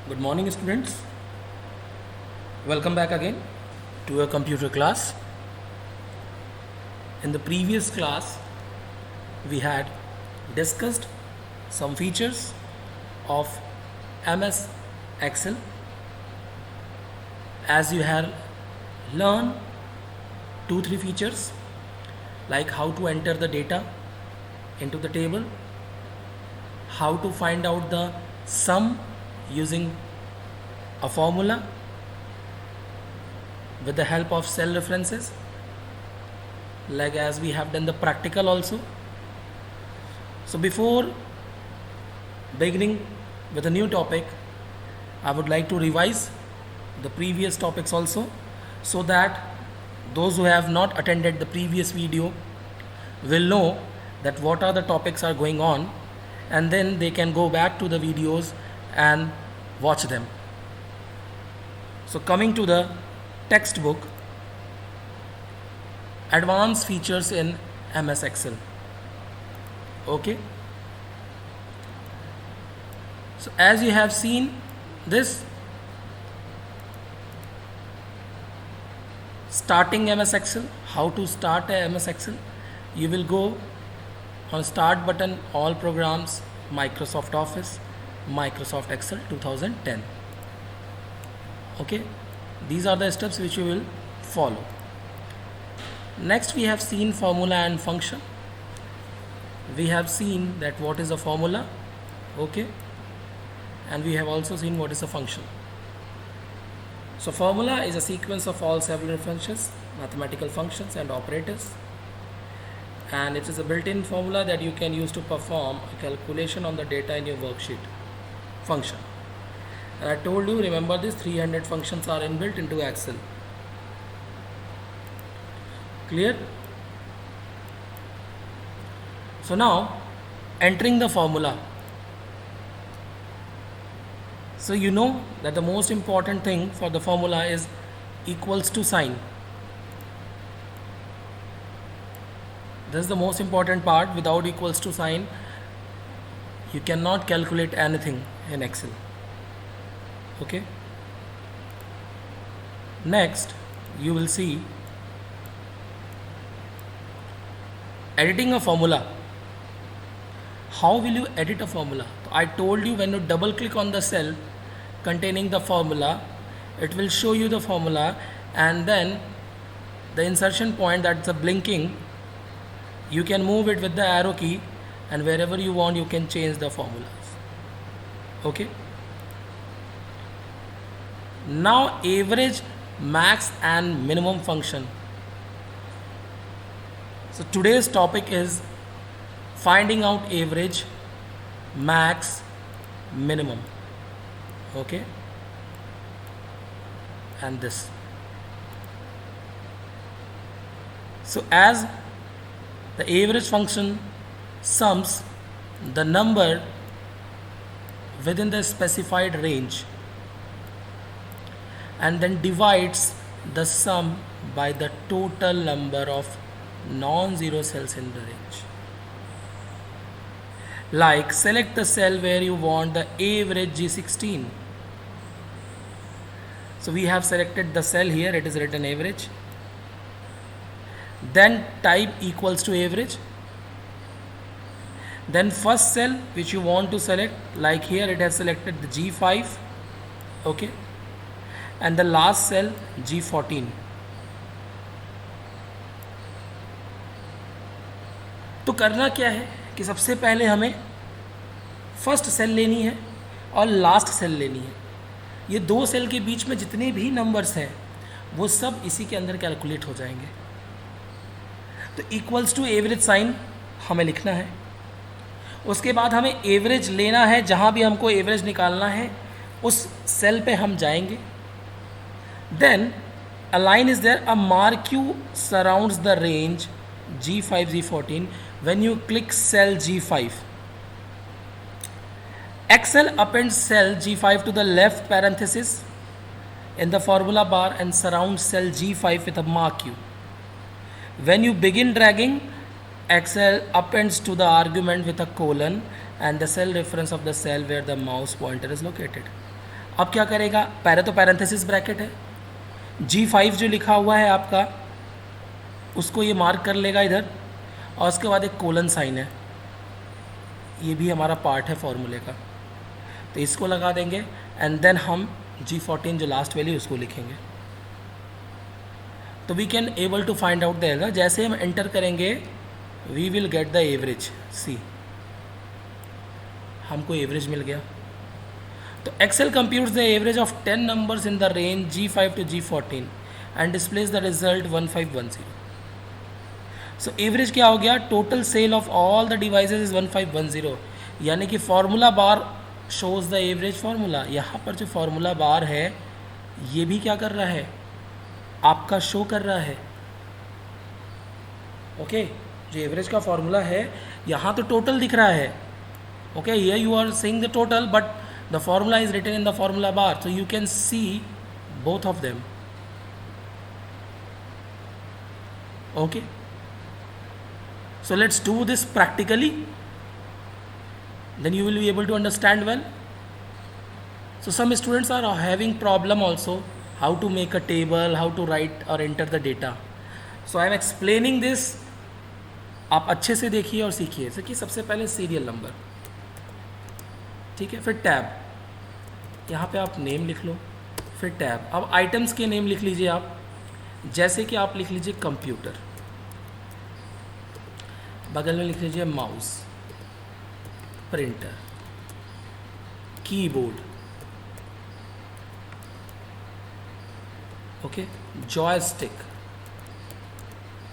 Good morning, students. Welcome back again to a computer class. In the previous class, we had discussed some features of MS Excel. As you have learned 2-3 features like how to enter the data into the table, how to find out the sum using a formula with the help of cell references, like as we have done the practical also. So before beginning with a new topic, I would like to revise the previous topics also, so that those who have not attended the previous video will know that what are the topics are going on, and then they can go back to the videos and watch them. So coming to the textbook, advanced features in MS Excel. Okay, so as you have seen this, starting MS Excel, how to start a MS Excel, you will go on start button, all programs, Microsoft Office, Microsoft Excel 2010. Okay, these are the steps which you will follow. Next, we have seen formula and function. We have seen that what is a formula, okay, and we have also seen what is a function. So formula is a sequence of all several functions, mathematical functions and operators, and it is a built-in formula that you can use to perform a calculation on the data in your worksheet. Function, and I told you, remember this, 300 functions are inbuilt into Excel. Clear? So now entering the formula. So you know that the most important thing for the formula is equals to sign. This is the most important part. Without equals to sign, you cannot calculate anything in Excel. Okay. Next, you will see editing a formula. How will you edit a formula? I told you, when you double click on the cell containing the formula, it will show you the formula, and then the insertion point, that's the blinking, you can move it with the arrow key, and wherever you want you can change the formulas. Okay. Now average, max and minimum function. So today's topic is finding out average, max, minimum. Okay, and this. So as the average function sums the number within the specified range and then divides the sum by the total number of non-zero cells in the range. Like, select the cell where you want the average G16. So we have selected the cell here, it is written average. Then type equals to average. Then first cell which you want to select, like here it has selected the G5, okay, and the last cell G14. तो करना क्या है कि सबसे पहले हमें first cell लेनी है और लास्ट सेल लेनी है. ये दो सेल के बीच में जितने भी नंबर्स हैं वो सब इसी के अंदर कैलकुलेट हो जाएंगे. तो इक्वल्स टू एवरेज साइन हमें लिखना है. उसके बाद हमें एवरेज लेना है, जहाँ भी हमको एवरेज निकालना है उस सेल पे हम जाएंगे. Then a line is there, a mark you surrounds the range G5, G14. When you click cell G5, Excel appends cell G5 to the left parenthesis in the formula bar and surrounds cell G5 with a mark U. When you begin dragging, Excel appends to the argument with a colon and the cell reference of the cell where the mouse pointer is located. अब क्या करेगा, पहले तो parenthesis bracket है, G5 जो लिखा हुआ है आपका उसको ये मार्क कर लेगा इधर, और उसके बाद एक कोलन साइन है, ये भी हमारा पार्ट है फॉर्मूले का, तो इसको लगा देंगे एंड देन हम G14 जो लास्ट वैल्यू उसको लिखेंगे। तो we can able to find out the error. जैसे हम एंटर करेंगे we will get the average, see हमको एवरेज मिल गया। तो Excel computes the average of 10 numbers in the range G5 to G14 and displays the result 1510। So average क्या हो गया, total sale of all the devices is 1510, यानी कि formula bar shows the average formula. यहाँ पर जो formula बार है ये भी क्या कर रहा है, आपका शो कर रहा है। ओके जो एवरेज का फार्मूला है यहाँ तो टोटल दिख रहा है। Okay here you are seeing the total but the formula is written in the formula bar, so you can see both of them. Okay so let's do this practically, then you will be able to understand well. So some students are having problem also how to make a table, how to write or enter the data, so I am explaining this, आप अच्छे से देखिए और सीखिए। जैसे कि सबसे पहले सीरियल नंबर, ठीक है, फिर टैब, यहाँ पे आप नेम लिख लो, फिर टैब। अब आइटम्स के नेम लिख लीजिए आप, जैसे कि आप लिख लीजिए कंप्यूटर, बगल में लिख लीजिए mouse, printer, keyboard, okay, joystick,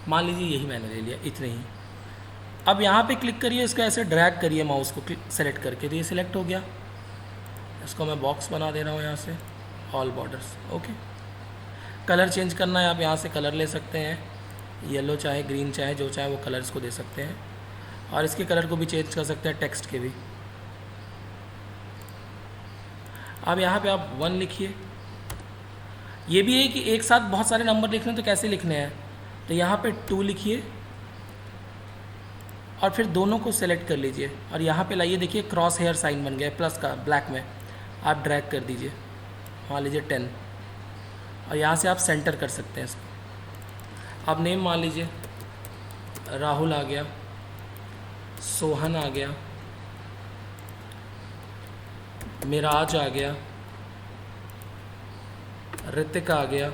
मान लीजिए यही मैंने ले लिया, इतने ही। अब यहाँ पे क्लिक करिए, इसको ऐसे ड्रैग करिए माउस को सेलेक्ट करके, तो ये सिलेक्ट हो गया। इसको मैं बॉक्स बना दे रहा हूँ यहाँ से, all borders. Okay colour change करना है, आप यहाँ से कलर ले सकते हैं, येलो चाहे ग्रीन चाहे जो चाहे वो कलर्स को दे सकते हैं, और इसके कलर को भी चेंज कर सकते हैं, टेक्स्ट के भी। अब यहाँ पे आप 1 लिखिए। ये भी है कि एक साथ बहुत सारे नंबर लिखने तो कैसे लिखने हैं, तो यहाँ पे 2 लिखिए और फिर दोनों को सेलेक्ट कर लीजिए और यहाँ पे लाइए, देखिए क्रॉस हेयर साइन बन गया प्लस का ब्लैक में, आप ड्रैग कर दीजिए, मान लीजिए 10, और यहाँ से आप सेंटर कर सकते हैं इसको। अब नेम मान लीजिए राहुल आ गया, सोहन आ गया, मिराज आ गया, ऋतिक आ गया,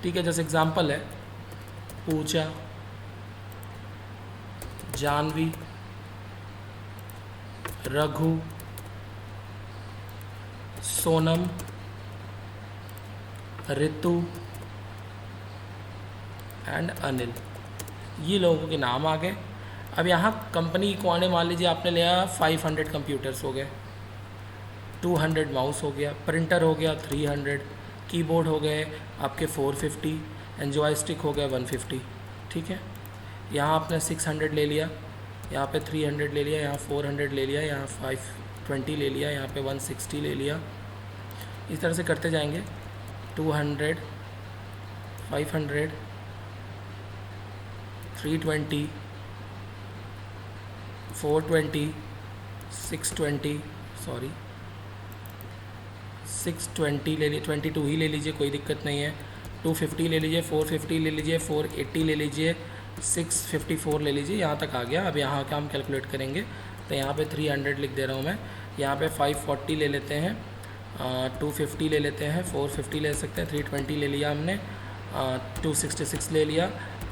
ठीक है, जैसे एग्जांपल है, पूजा, जानवी, रघु, सोनम, ऋतु एंड अनिल, ये लोगों के नाम आ गए। अब यहाँ कंपनी को आने, मान लीजिए आपने लिया 500 कंप्यूटर्स हो गए, 200 माउस हो गया, प्रिंटर हो गया 300, कीबोर्ड हो गए आपके 450 एंड जॉयस्टिक हो गया 150, ठीक है। यहाँ आपने 600 ले लिया, यहाँ पे 300 ले लिया, यहाँ 400 ले लिया, यहाँ 520 ले लिया, यहाँ पे 160 ले लिया, इस तरह से करते जाएंगे। 200, 500, 320, 420, 620, सॉरी 620 ले लीजिए, 22 ही ले लीजिए, कोई दिक्कत नहीं है। 250 ले लीजिए, 450 ले लीजिए, 480 ले लीजिए, 654 ले लीजिए, यहाँ तक आ गया। अब यहाँ का हम कैलकुलेट करेंगे, तो यहाँ पे 300 लिख दे रहा हूँ मैं, यहाँ पे 540 ले लेते हैं, 250 ले लेते हैं, 450 ले सकते हैं, 320 ले लिया हमने, 266 ले लिया,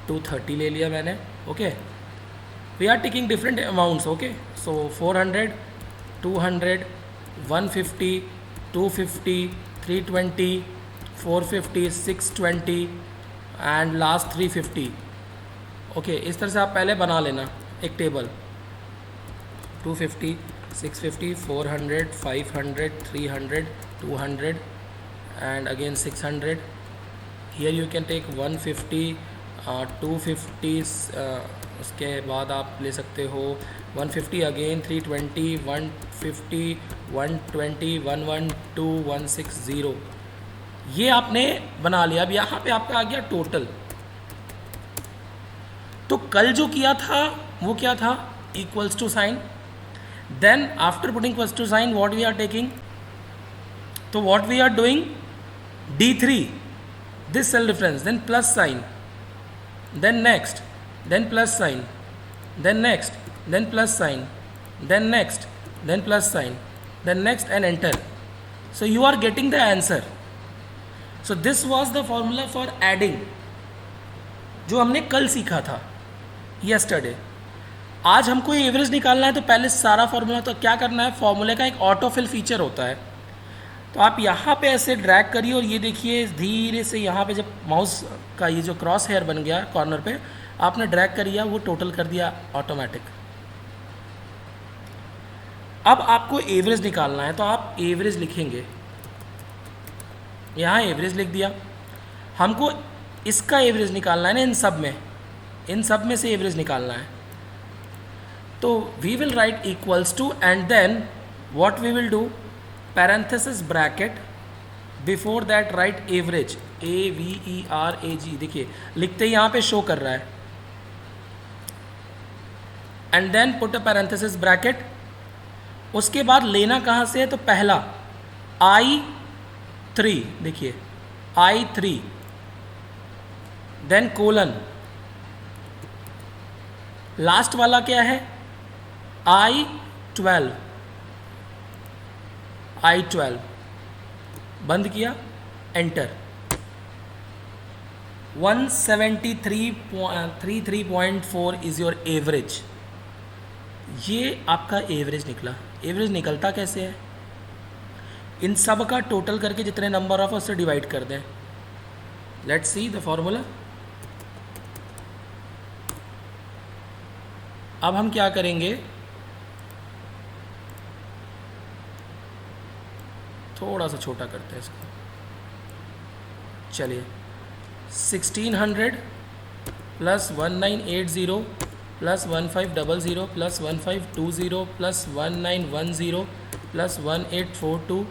230 ले लिया मैंने। Okay we are taking different amounts. Okay so 400, 200, 150, 250, 320, 450, 620 and last 350। Okay इस तरह से आप पहले बना लेना एक table, 250, 650, 400, 500, 300, 200 and again 600. Here you can take 150, 250, उसके बाद आप ले सकते हो 150 अगेन, 320, 150, 120, 112, 160। ये आपने बना लिया। अब यहाँ पे आपका आ गया टोटल। तो कल जो किया था वो क्या था, equals to sign, then after putting equals to sign what we are taking, तो what we are doing, D3 this cell reference, then plus sign, then next, then plus sign, then next, then plus sign, then next, then plus sign, then next, and enter. So you are getting the answer. So this was the formula for adding जो हमने कल सीखा था, yesterday. आज हमको average निकालना है, तो पहले सारा फार्मूला, तो क्या करना है, फार्मूले का एक ऑटो फिल फीचर होता है, तो आप यहाँ पे ऐसे ड्रैग करिए और ये देखिए धीरे से यहाँ पे जब माउस का ये जो क्रॉस हेयर बन गया कॉर्नर पे, आपने ड्रैग कर दिया, वो टोटल कर दिया ऑटोमेटिक. अब आपको एवरेज निकालना है, तो आप एवरेज लिखेंगे, यहाँ एवरेज लिख दिया. हमको इसका एवरेज निकालना है ना, इन सब में से एवरेज निकालना है. तो we will write equals to, and then what we will do, parenthesis bracket, before that write average, AVERAG. देखिए लिखते ही यहाँ पे शो कर रहा है, and then put a parenthesis bracket. उसके बाद लेना कहाँ से है, तो पहला I3, देखिए I3, then colon, लास्ट वाला क्या है, I12, बंद किया, एंटर. 173.4 is your average. ये आपका एवरेज निकला. एवरेज निकलता कैसे है, इन सब का टोटल करके जितने नंबर ऑफ उससे डिवाइड कर दें. Let's see the formula. अब हम क्या करेंगे, थोड़ा सा छोटा करते हैं इसको. चलिए 1600 plus 1980 plus 1500 plus 1520 plus 1910 plus 1842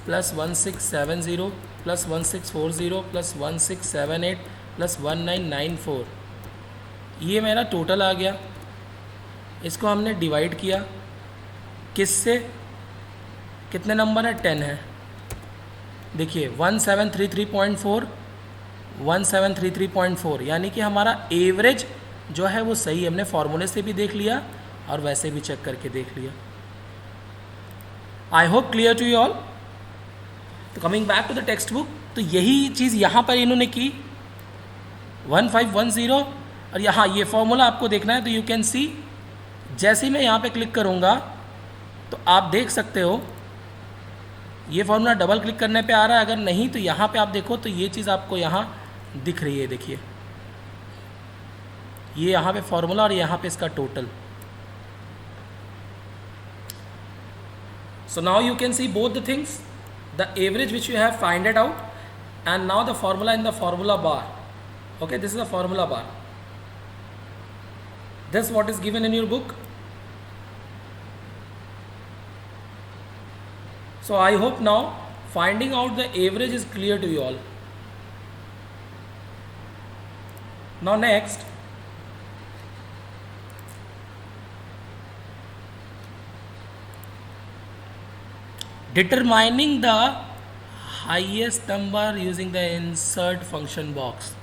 plus 1670 plus 1640 plus 1678 plus 1994. ये मेरा टोटल आ गया. इसको हमने डिवाइड किया किससे, कितने नंबर है, 10 है. देखिए 1733.4, 1733.4, यानी कि हमारा एवरेज जो है वो सही है. हमने फार्मूले से भी देख लिया और वैसे भी चेक करके देख लिया. I hope clear to you all. तो coming back to the text book, तो यही चीज़ यहाँ पर इन्होंने की 1510, और यहाँ ये फॉर्मूला आपको देखना है. तो यू कैन सी, जैसे ही मैं यहाँ पे क्लिक करूँगा तो आप देख सकते हो ये फॉर्मूला डबल क्लिक करने पे आ रहा है. अगर नहीं तो यहाँ पे आप देखो तो ये चीज़ आपको यहाँ दिख रही है. देखिए ये यहाँ पे फॉर्मूला और यहाँ पे इसका total. So now you can see both the things, the average which you have फाइंडेड out, and now the formula in the formula bar. Okay, this is the formula bar. This what is given in your book. So I hope now finding out the average is clear to you all. Now next, determining the highest number using the insert function box.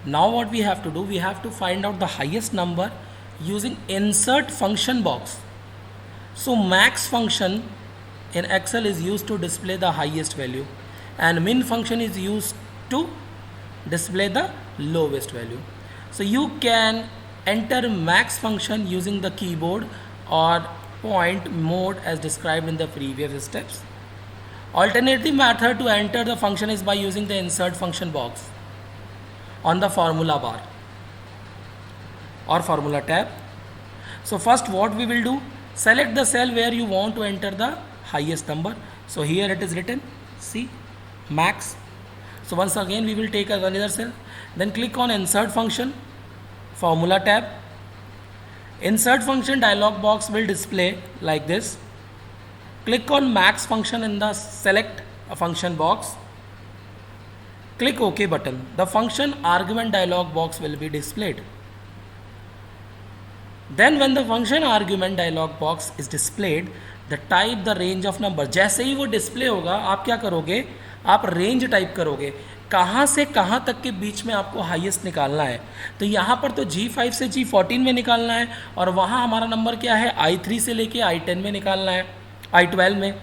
Now what we have to do, we have to find out the highest number using insert function box. So max function in Excel is used to display the highest value, and min function is used to display the lowest value. So you can enter max function using the keyboard or point mode as described in the previous steps. Alternative method to enter the function is by using the insert function box on the formula bar or formula tab. So first what we will do, select the cell where you want to enter the highest number. So here it is written, see, max. So once again we will take another cell, then click on insert function, formula tab. Insert function dialog box will display like this. Click on max function in the select a function box. Click OK button. The function argument dialog box will be displayed. Then when the function argument dialog box is displayed, the type the range of number, जैसे ही वो display होगा आप क्या करोगे, आप range type करोगे, कहाँ से कहाँ तक के बीच में आपको हाईएस्ट निकालना है। तो यहाँ पर तो G5 से G14 में निकालना है, और वहाँ हमारा नंबर क्या है, I3 से लेके I10 में निकालना है, I12 में।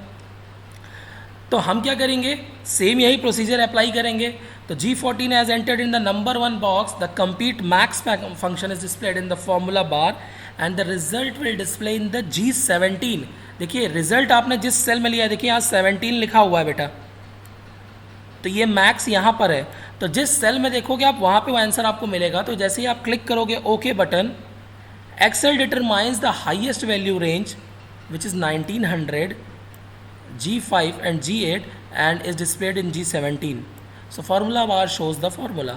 तो हम क्या करेंगे, सेम यही प्रोसीजर अप्लाई करेंगे। तो G14 as entered in the number 1 box, the complete max function is displayed in the formula bar and the result will display in the G17। देखिए रिजल्ट आपने जिस सेल में लिया है, देखिए यहाँ 17 लिखा हुआ है बेटा, तो ये मैक्स यहाँ पर है, तो जिस सेल में देखोगे आप वहाँ पे वो आंसर आपको मिलेगा। तो जैसे ही आप क्लिक करोगे okay button, Excel determines the highest value range which is 1900, G5 and G8 and is displayed in G17. So formula bar shows the formula.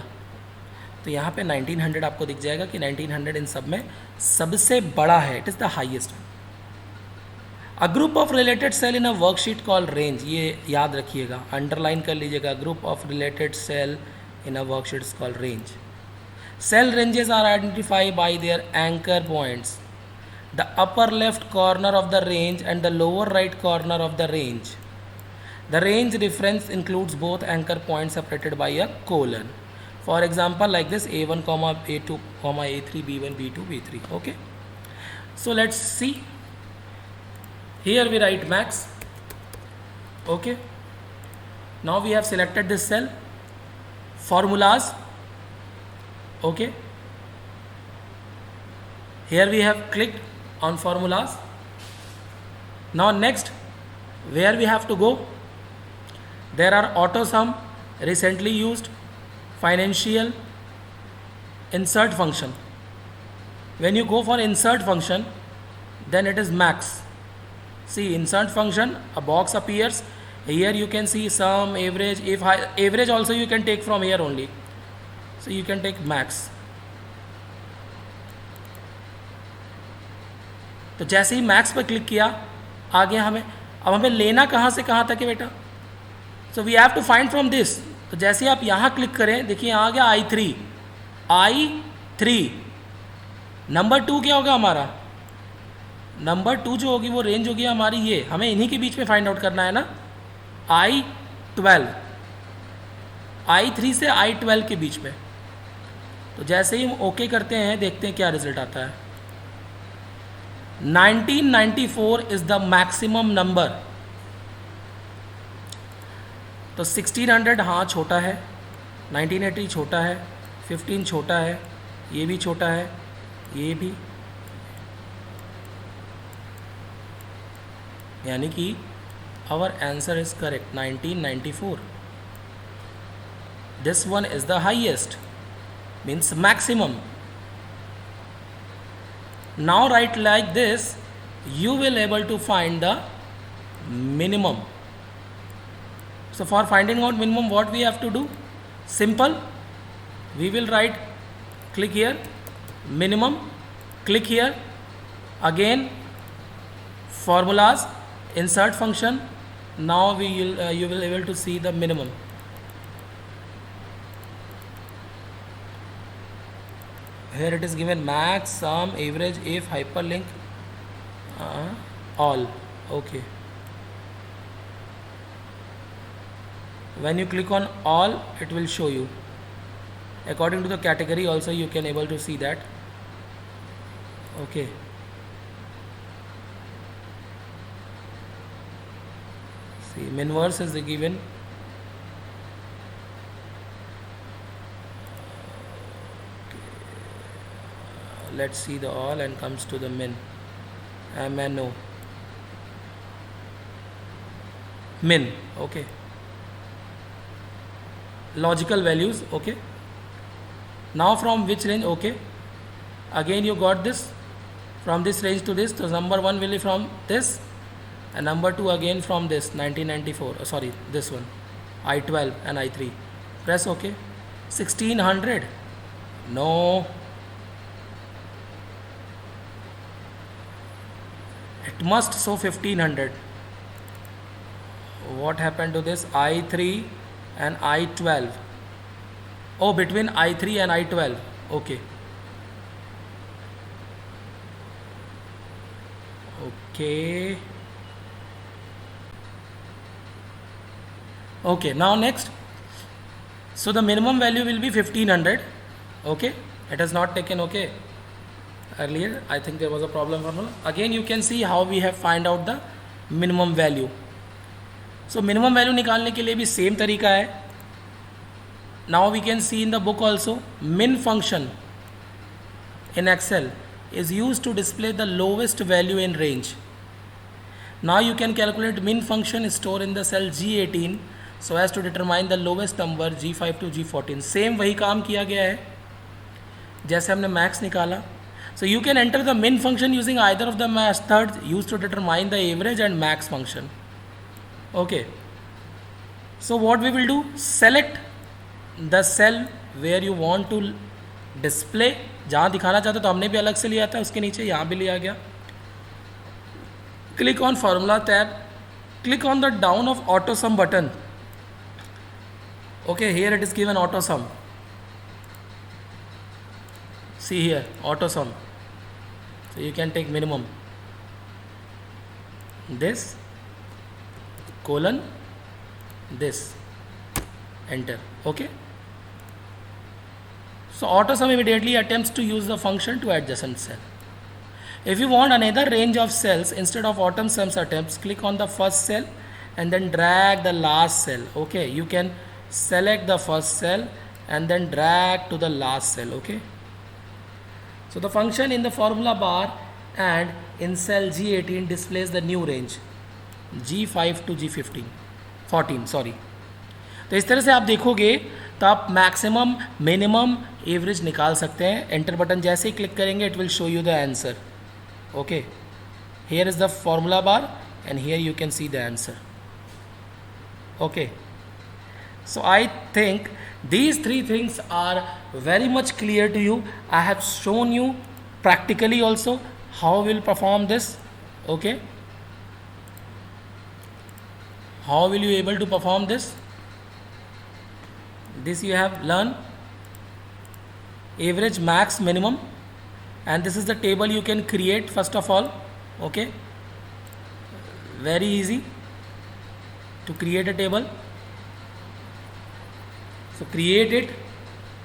तो यहाँ पे 1900 आपको दिख जाएगा कि 1900 इन सब में सबसे बड़ा है, it is the highest. A group of related cell in a worksheet call range, ये याद रखिएगा, अंडरलाइन कर लीजिएगा, group of related cell in a worksheet call range. Cell ranges are identified by their anchor points, the upper left corner of the range and the lower right corner of the range. The range reference includes both anchor points separated by a colon. For example, like this, A1, A2, A3, B1, B2, B3. Okay. So let's see. Here we write max. Okay. Now we have selected this cell. Formulas. Okay. Here we have clicked on formulas. Now next, where we have to go, there are auto sum, recently used, financial, insert function. When you go for insert function, then it is max. See, insert function, a box appears, here you can see sum, average, if high, average also you can take from here only, so you can take max. तो जैसे ही max पर click किया आ गया हमें। अब हमें लेना कहाँ से कहाँ तक है बेटा, so we have to find from this. तो जैसे ही आप यहाँ क्लिक करें, देखिए यहाँ आ गया I3। नंबर 2 क्या होगा हमारा, नंबर 2 जो होगी वो रेंज होगी हमारी, ये हमें इन्हीं के बीच में फाइंड आउट करना है ना, I12, I3 से I12 के बीच में। तो जैसे ही हम ओके करते हैं, देखते हैं क्या रिजल्ट आता है। 1994 इज द मैक्सिमम नंबर। तो 1600 हाँ छोटा है, 1980 छोटा है, 15 छोटा है, ये भी छोटा है, ये भी, यानी कि our answer is correct 1994। This one is the highest, means maximum. Now write like this, you will able to find the minimum. So for finding out minimum, what we have to do? Simple. We will write, click here, minimum, click here, again formulas, insert function. Now you will able to see the minimum. Here it is given max, sum, average, if, hyperlink, all. Okay. When you click on all, it will show you. According to the category also you can able to see that. Okay. See, minverse is given. Let's see the all and comes to the min, MNO, min. Okay, logical values. Okay, now from which range? Okay, again you got this, from this range to this. So number 1 will be from this, and number 2 again from this 1994, sorry, this one, I12 and I3. Press OK. 1600, no, it must show 1500. What happened to this I3 and I12? Oh, between I3 and I12. Okay. Okay. Okay, now next. So the minimum value will be 1500. Okay, it has not taken okay earlier. I think there was a problem formula. Again you can see how we have find out the minimum value. So minimum value निकालने के लिए भी same तरीका है. Now we can see in the book also, min function in Excel is used to display the lowest value in range. Now you can calculate min function stored in the cell G18 so as to determine the lowest number G5 to G14. Same वही काम किया गया है जैसे हमने max निकाला. So you can enter the min function using either of the methods used to determine the average and max function. Okay. So what we will do? Select the cell where you want to display. जहाँ दिखाना चाहते तो हमने भी अलग से लिया था, उसके नीचे यहाँ भी लिया गया. Click on formula tab. Click on the down of auto sum button. Okay, here it is given auto sum. See here, auto sum. So you can take minimum. This colon this. Enter. Okay. So auto sum immediately attempts to use the function to adjacent cell. If you want another range of cells instead of auto sums attempts, click on the first cell and then drag the last cell. Okay, you can select the first cell and then drag to the last cell. Okay. So the function in the formula bar and in cell G18 displays the new range G5 to G15 14 sorry. तो इस तरह से आप देखोगे तो आप maximum minimum average निकाल सकते हैं. एंटर बटन जैसे ही क्लिक करेंगे it will show you the answer. Okay, here is the formula bar and here you can see the answer. Okay, so I think these three things are very much clear to you. I have shown you practically also how we'll perform this. Okay, how will you able to perform this? This you have learned average, max, minimum, and this is the table you can create first of all. Okay, very easy to create a table. So create it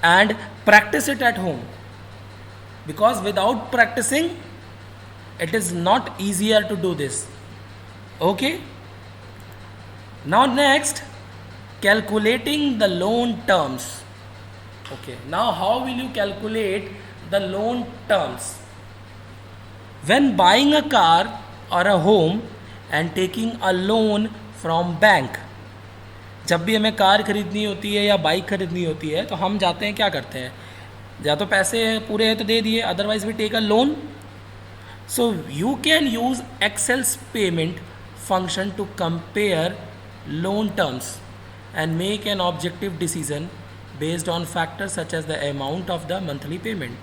and practice it at home, because without practicing it is not easier to do this. Okay, now next, calculating the loan terms. Okay, now how will you calculate the loan terms? When buying a car or a home and taking a loan from bank, जब भी हमें car खरीदनी होती है या bike खरीदनी होती है तो हम जाते हैं, क्या करते हैं, या तो पैसे पूरे हैं तो दे दिए, otherwise we take a loan. So you can use Excel's payment function to compare loan terms and make an objective decision based on factors such as the amount of the monthly payment.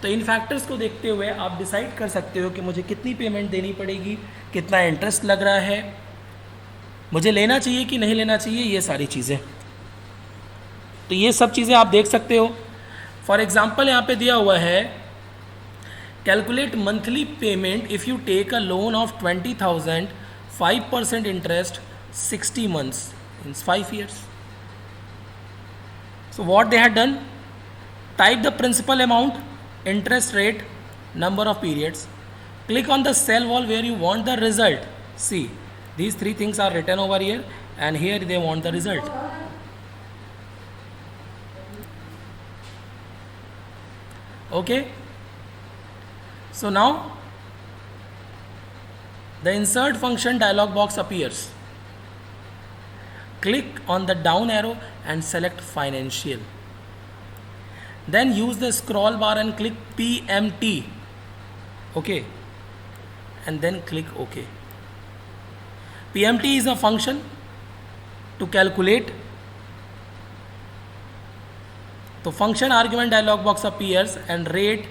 तो इन factors को देखते हुए आप decide कर सकते हो कि मुझे कितनी पेमेंट देनी पड़ेगी, कितना इंटरेस्ट लग रहा है, मुझे लेना चाहिए कि नहीं लेना चाहिए, ये सारी चीज़ें. तो ये सब चीज़ें आप देख सकते हो. फॉर एग्जांपल यहाँ पे दिया हुआ है, calculate monthly payment if you take a loan of 20,000, 5% interest, 60 months. Means 5 years. So what they had done, type the principal amount, interest rate, number of periods, click on the cell wall where you want the result. See, these three things are written over here and here they want the result. Okay, so now the insert function dialog box appears. Click on the down arrow and select financial. Then use the scroll bar and click PMT. Okay, and then click OK. PMT is a function to calculate. So function argument dialog box appears and rate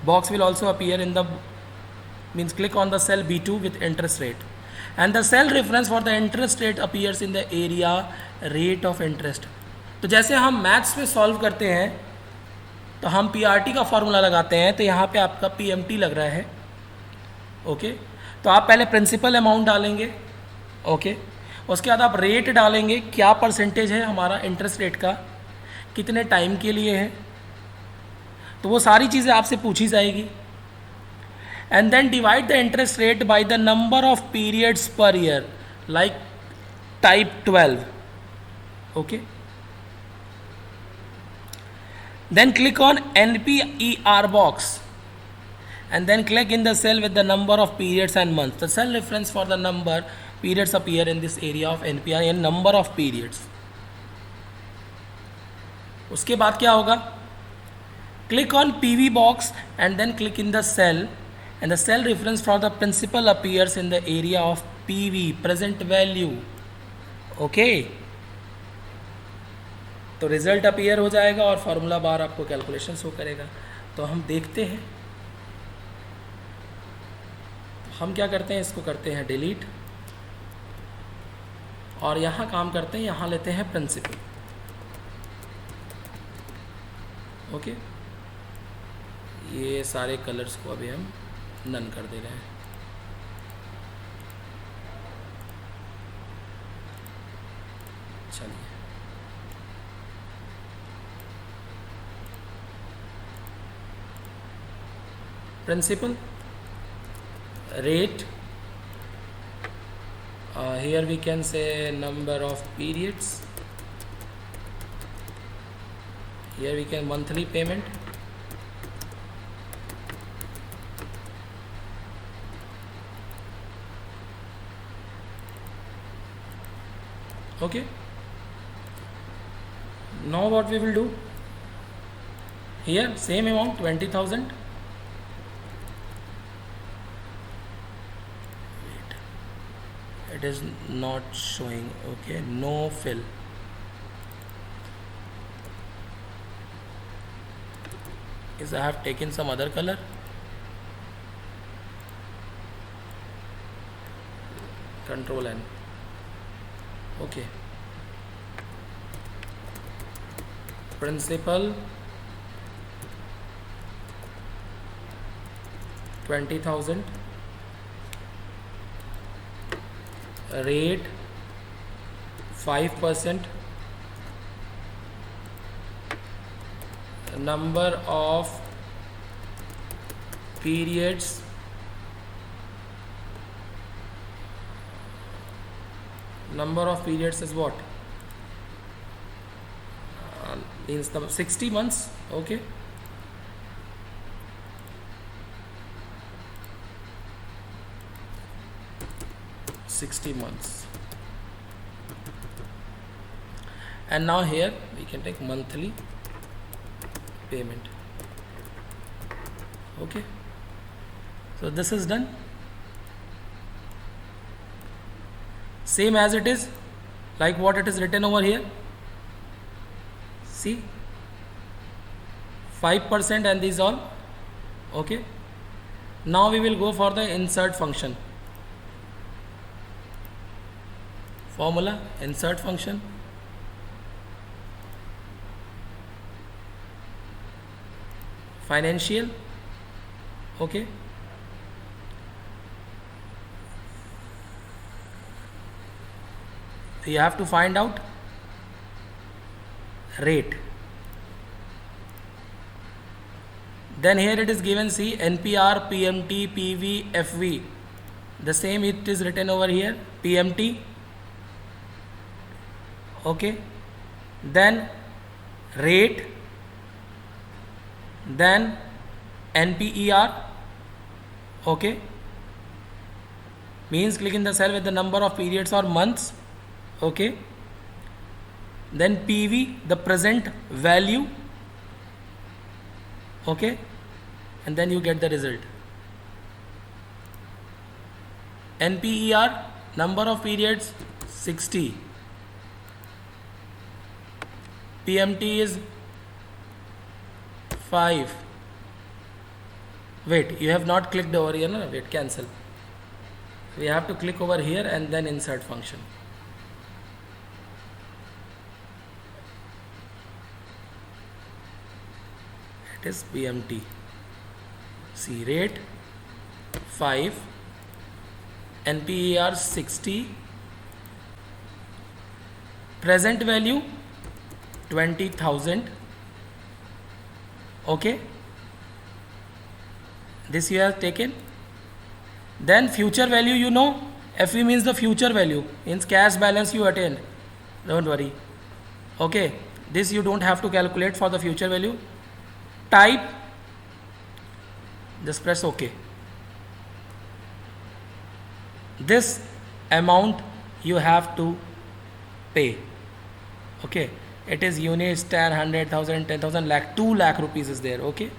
box will also appear in the, means click on the cell B2 with interest rate. And the cell reference for the interest rate appears in the area rate of interest. तो जैसे हम maths में solve करते हैं तो हम PRT का formula लगाते हैं, तो यहाँ पे आपका पीएमटी लग रहा है. ओके, तो आप पहले प्रिंसिपल अमाउंट डालेंगे. ओके, उसके बाद आप रेट डालेंगे, क्या परसेंटेज है हमारा इंटरेस्ट रेट का, कितने टाइम के लिए है, तो वो सारी चीज़ें आपसे पूछी जाएगी. And then divide the interest rate by the number of periods per year, like type 12. Okay. Then click on NPER box and then click in the cell with the number of periods and months. The cell reference for the number periods appear in this area of NPR and number of periods. उसके बाद क्या होगा, click on PV box and then click in the cell and the cell reference for the principal appears in the area of PV, present value. Okay. तो result appear हो जाएगा और formula बार आपको calculation show करेगा. तो हम देखते हैं, हम क्या करते हैं, इसको करते हैं डिलीट और यहाँ काम करते हैं, यहाँ लेते हैं प्रिंसिपल. ओके. ये सारे कलर्स को अभी हम नन कर दे रहे हैं. चलिए, principal rate, here we can say number of periods, here we can monthly payment, okay. Now what we will do, here same amount 20,000. It is not showing. Okay, no fill. Is I have taken some other color. Control N. Okay. Principal 20,000. Rate 5%, number of periods is what, means the 60 months. Okay. months. And now here we can take monthly payment. Okay. So this is done. Same as it is, like what it is written over here. See, 5% and these all. Okay. Now we will go for the insert function. Formula, insert function. Financial. Okay. You have to find out rate. Then here it is given, see, NPR, PMT, PV, FV. The same it is written over here, PMT. Okay. Then rate. Then NPER. Okay. Means click in the cell with the number of periods or months. Okay. Then PV, the present value. Okay. And then you get the result. NPER, number of periods 60. PMT is 5. Wait, you have not clicked over here. No? Wait, cancel. We have to click over here and then insert function. It is PMT. See, rate 5, NPER 60, present value 20,000. Okay, this you have taken. Then future value, you know, FV means the future value, means cash balance you attained, don't worry. Okay, this you don't have to calculate for the future value. Type, just press OK. This amount you have to pay. Okay, it is units 10, 100,000, 10,000, lakh, 2 lakh rupees is there. Okay,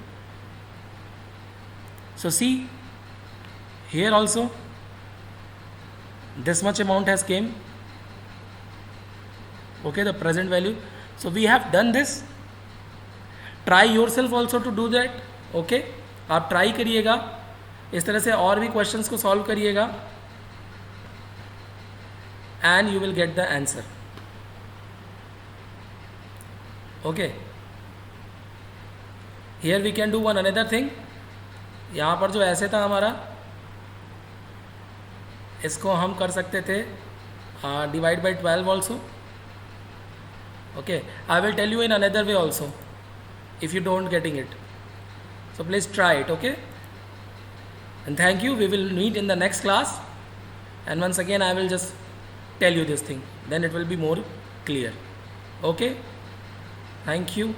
so see here also this much amount has came. Okay, the present value. So we have done this. Try yourself also to do that. Okay, आप try करिएगा, इस तरह से और भी questions को solve करिएगा, and you will get the answer. Okay, here we can do one another thing. यहाँ पर जो ऐसे था हमारा, इसको हम कर सकते थे divide by 12 also. Okay, I will tell you in another way also if you don't getting it. So please try it. Okay, and thank you. We will meet in the next class, and once again I will just tell you this thing, then it will be more clear. Okay, thank you.